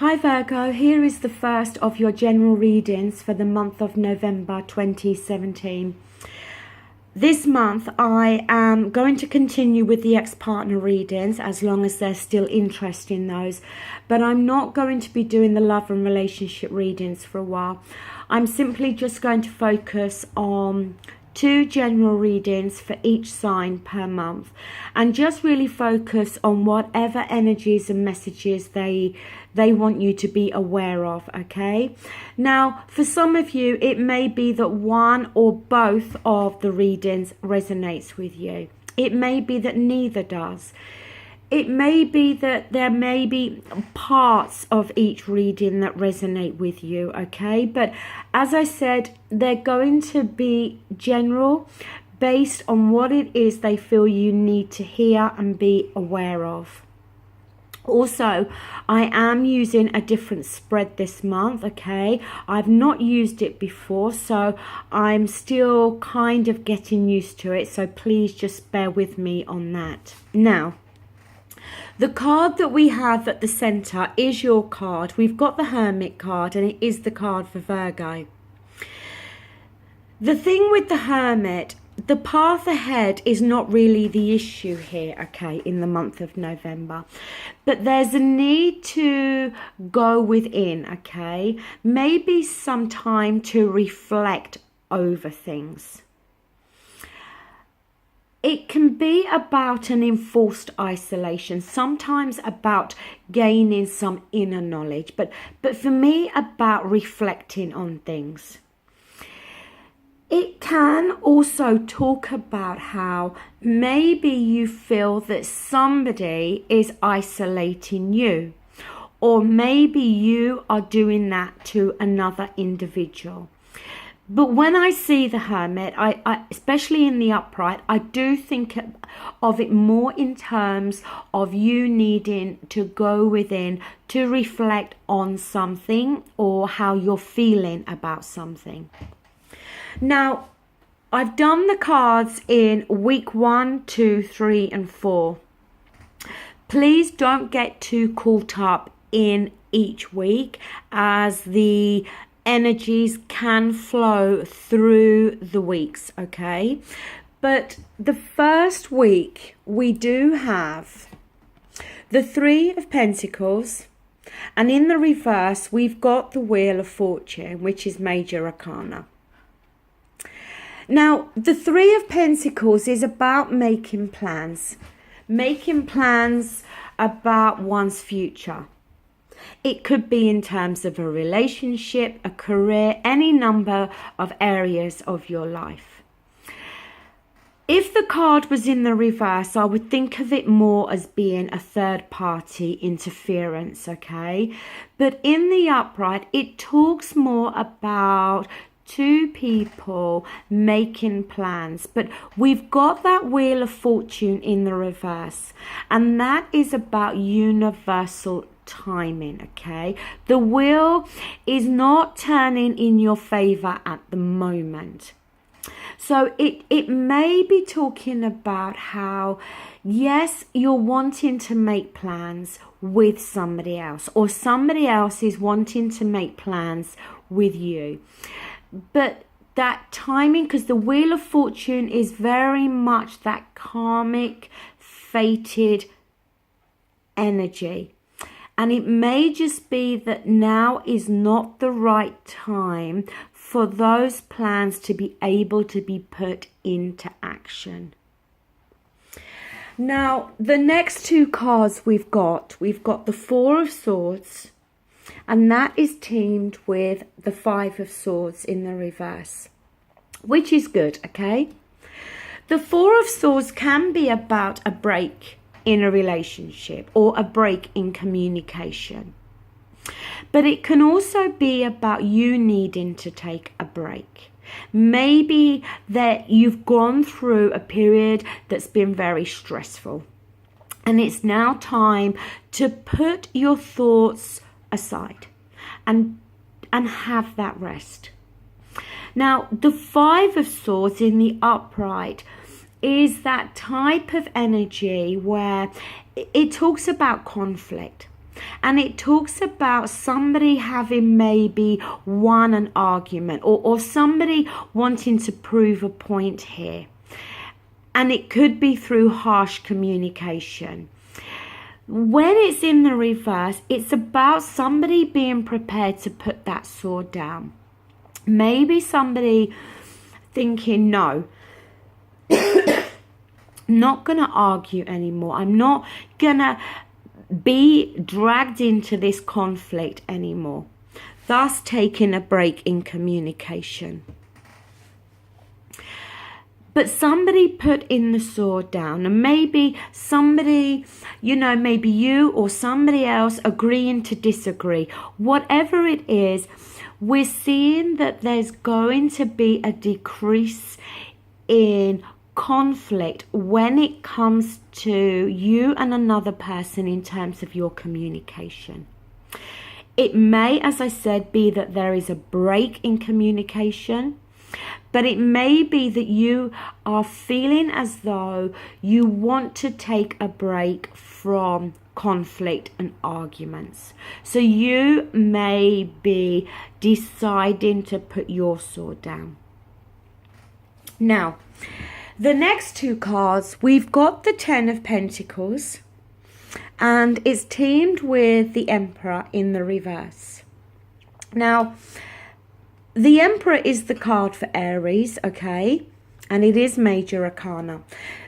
Hi Virgo, here is the first of your general readings for the month of November 2017. This month I am going to continue with the ex-partner readings as long as there's still interest in those, but I'm not going to be doing the love and relationship readings for a while. I'm simply just going to focus on 2 general readings for each sign per month and just really focus on whatever energies and messages they want you to be aware of. Okay, now for some of you it may be that one or both of the readings resonates with you. It may be that neither does. It may be that there may be parts of each reading that resonate with you, okay? But as I said, they're going to be general based on what it is they feel you need to hear and be aware of. Also, I am using a different spread this month, okay? I've not used it before, so I'm still kind of getting used to it, so please just bear with me on that. Now, the card that we have at the center is your card. We've got the Hermit card, and it is the card for Virgo. The thing with the Hermit, the path ahead is not really the issue here, okay, in the month of November. But there's a need to go within, okay? Maybe some time to reflect over things. It can be about an enforced isolation, sometimes about gaining some inner knowledge, but for me, about reflecting on things. It can also talk about how maybe you feel that somebody is isolating you, or maybe you are doing that to another individual. But when I see the Hermit, I especially in the upright, I do think of it more in terms of you needing to go within to reflect on something or how you're feeling about something. Now, I've done the cards in week 1, 2, 3, and 4. Please don't get too caught up in each week, as the energies can flow through the weeks, okay? But the first week we do have the 3 of Pentacles, and in the reverse we've got the Wheel of Fortune, which is Major Arcana. Now, the 3 of Pentacles is about making plans about one's future. It could be in terms of a relationship, a career, any number of areas of your life. If the card was in the reverse, I would think of it more as being a third-party interference, okay? But in the upright, it talks more about 2 people making plans. But we've got that Wheel of Fortune in the reverse, and that is about universal timing, okay? The wheel is not turning in your favor at the moment. So it may be talking about how, yes, you're wanting to make plans with somebody else, or somebody else is wanting to make plans with you. But that timing, because the Wheel of Fortune is very much that karmic, fated energy. And it may just be that now is not the right time for those plans to be able to be put into action. Now, the next 2 cards we've got the 4 of Swords, and that is teamed with the 5 of Swords in the reverse, which is good, okay? The 4 of Swords can be about a break in a relationship or a break in communication. But it can also be about you needing to take a break. Maybe that you've gone through a period that's been very stressful, and it's now time to put your thoughts aside and have that rest. Now, the 5 of Swords in the upright is that type of energy where it talks about conflict. And it talks about somebody having maybe won an argument, or somebody wanting to prove a point here. And it could be through harsh communication. When it's in the reverse, it's about somebody being prepared to put that sword down. Maybe somebody thinking, no, not going to argue anymore. I'm not going to be dragged into this conflict anymore. Thus taking a break in communication. But somebody put in the sword down, and maybe somebody, maybe you or somebody else agreeing to disagree. Whatever it is, we're seeing that there's going to be a decrease in conflict when it comes to you and another person in terms of your communication. It may, as I said, be that there is a break in communication. But it may be that you are feeling as though you want to take a break from conflict and arguments. So you may be deciding to put your sword down. Now, the next two cards, we've got the Ten of Pentacles, and it's teamed with the Emperor in the reverse. Now, the Emperor is the card for Aries, okay? And it is major arcana.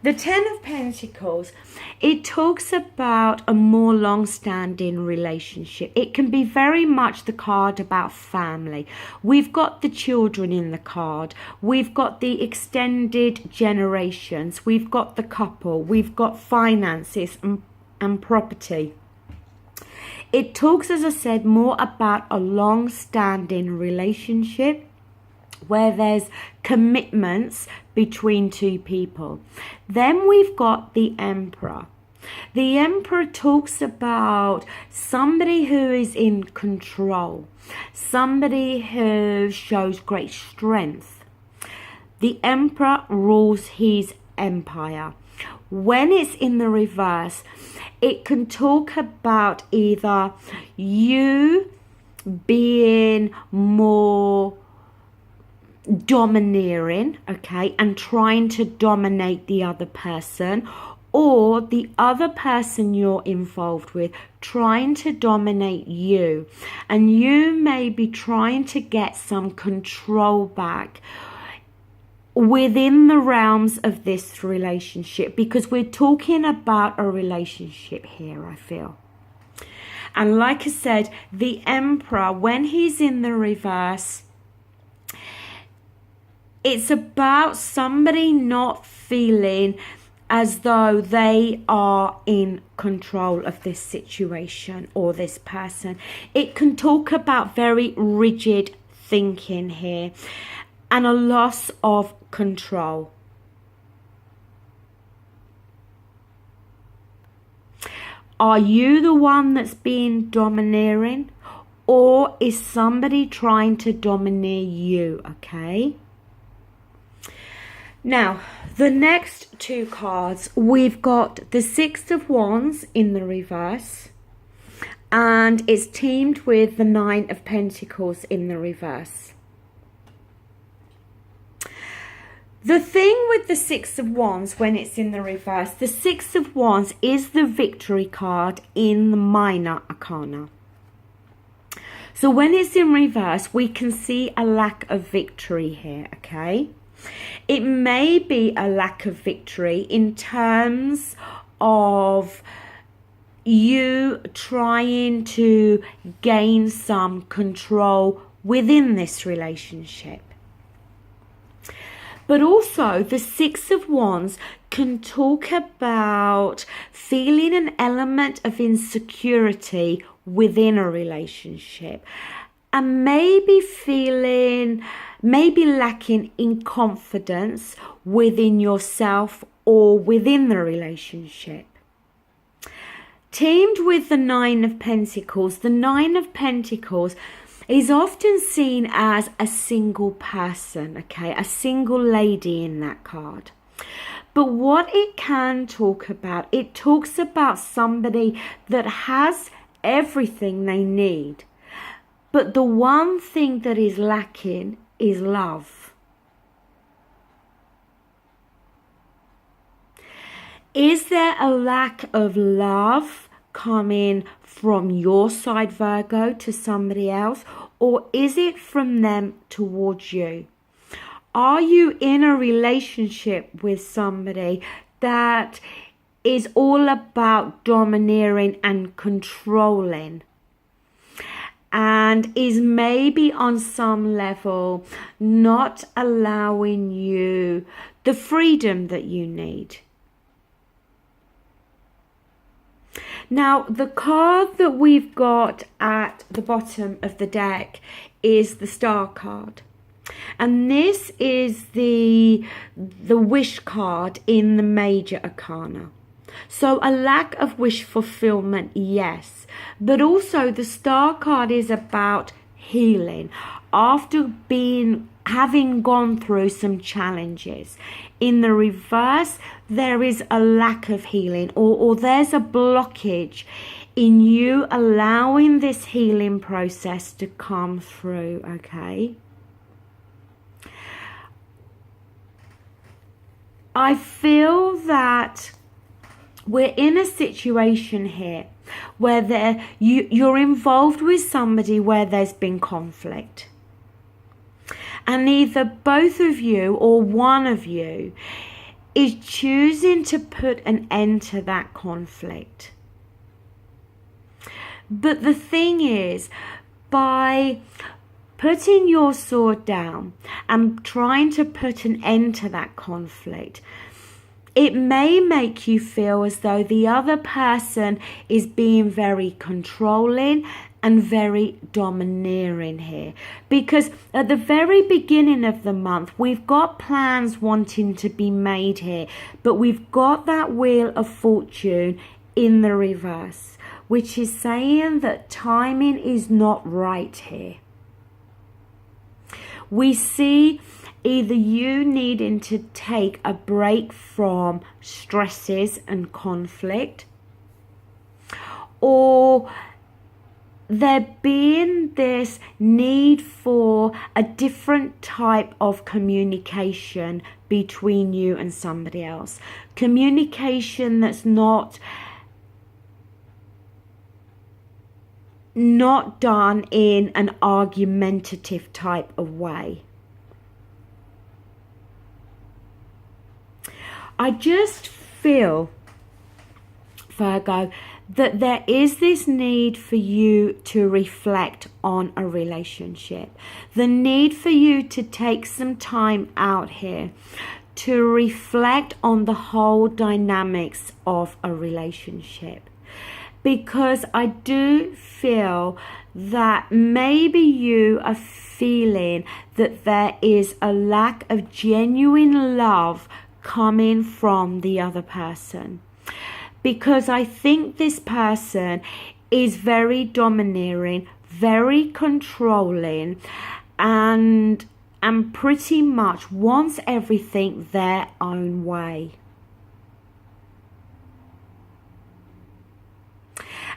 The Ten of Pentacles, it talks about a more long-standing relationship. It can be very much the card about family. We've got the children in the card. We've got the extended generations. We've got the couple. We've got finances and property. It talks, as I said, more about a long-standing relationship where there's commitments between two people. Then we've got the Emperor. The Emperor talks about somebody who is in control, somebody who shows great strength. The Emperor rules his empire. When it's in the reverse, it can talk about either you being more domineering, okay, and trying to dominate the other person, or the other person you're involved with trying to dominate you, and you may be trying to get some control back within the realms of this relationship, because we're talking about a relationship here, I feel. And like I said, the Emperor, when he's in the reverse, it's about somebody not feeling as though they are in control of this situation or this person. It can talk about very rigid thinking here and a loss of control. Are you the one that's being domineering, or is somebody trying to domineer you? Okay. Now, the next two cards, we've got the Six of Wands in the reverse, and it's teamed with the Nine of Pentacles in the reverse. The thing with the Six of Wands when it's in the reverse, the Six of Wands is the victory card in the minor arcana. So when it's in reverse, we can see a lack of victory here, okay? It may be a lack of victory in terms of you trying to gain some control within this relationship. But also, the Six of Wands can talk about feeling an element of insecurity within a relationship, and maybe lacking in confidence within yourself or within the relationship. Teamed with the Nine of Pentacles, the Nine of Pentacles is often seen as a single person, okay, a single lady in that card. But what it can talk about, it talks about somebody that has everything they need. But the one thing that is lacking is love. Is there a lack of love coming from your side, Virgo, to somebody else? Or is it from them towards you? Are you in a relationship with somebody that is all about domineering and controlling, and is maybe on some level not allowing you the freedom that you need? Now, the card that we've got at the bottom of the deck is the Star card. And this is the wish card in the major arcana. So a lack of wish fulfillment, yes. But also the Star card is about healing after having gone through some challenges. In the reverse, there is a lack of healing, or there's a blockage in you allowing this healing process to come through, okay? I feel that we're in a situation here where you're involved with somebody where there's been conflict. And either both of you or one of you is choosing to put an end to that conflict. But the thing is, by putting your sword down and trying to put an end to that conflict, it may make you feel as though the other person is being very controlling and very domineering here. Because at the very beginning of the month, we've got plans wanting to be made here, but we've got that Wheel of Fortune in the reverse, which is saying that timing is not right here. We see either you needing to take a break from stresses and conflict, or there being this need for a different type of communication between you and somebody else. Communication that's not done in an argumentative type of way. I just feel, Virgo, that there is this need for you to reflect on a relationship. The need for you to take some time out here to reflect on the whole dynamics of a relationship. Because I do feel that maybe you are feeling that there is a lack of genuine love coming from the other person. Because I think this person is very domineering, very controlling, and pretty much wants everything their own way.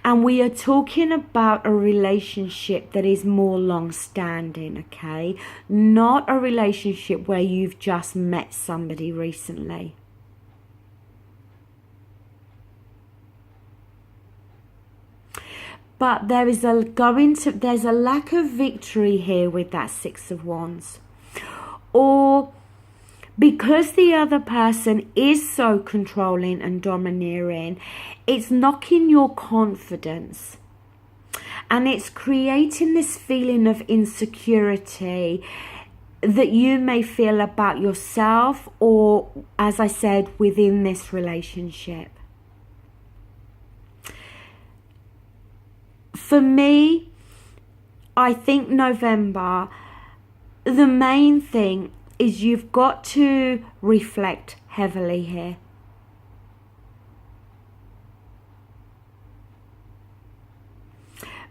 And we are talking about a relationship that is more long-standing, okay? Not a relationship where you've just met somebody recently. But there's a lack of victory here with that Six of Wands. Or because the other person is so controlling and domineering, it's knocking your confidence. And it's creating this feeling of insecurity that you may feel about yourself or, as I said, within this relationship. For me, I think November, the main thing is you've got to reflect heavily here.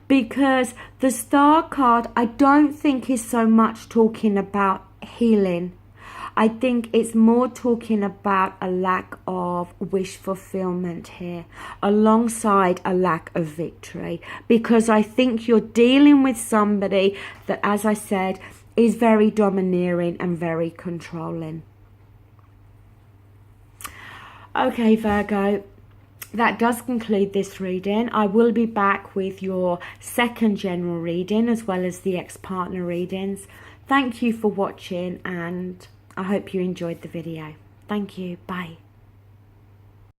Because the Star card, I don't think is so much talking about healing. I think it's more talking about a lack of wish fulfillment here, alongside a lack of victory, because I think you're dealing with somebody that, as I said, is very domineering and very controlling. Okay, Virgo, that does conclude this reading. I will be back with your second general reading as well as the ex-partner readings. Thank you for watching, and I hope you enjoyed the video. Thank you. Bye.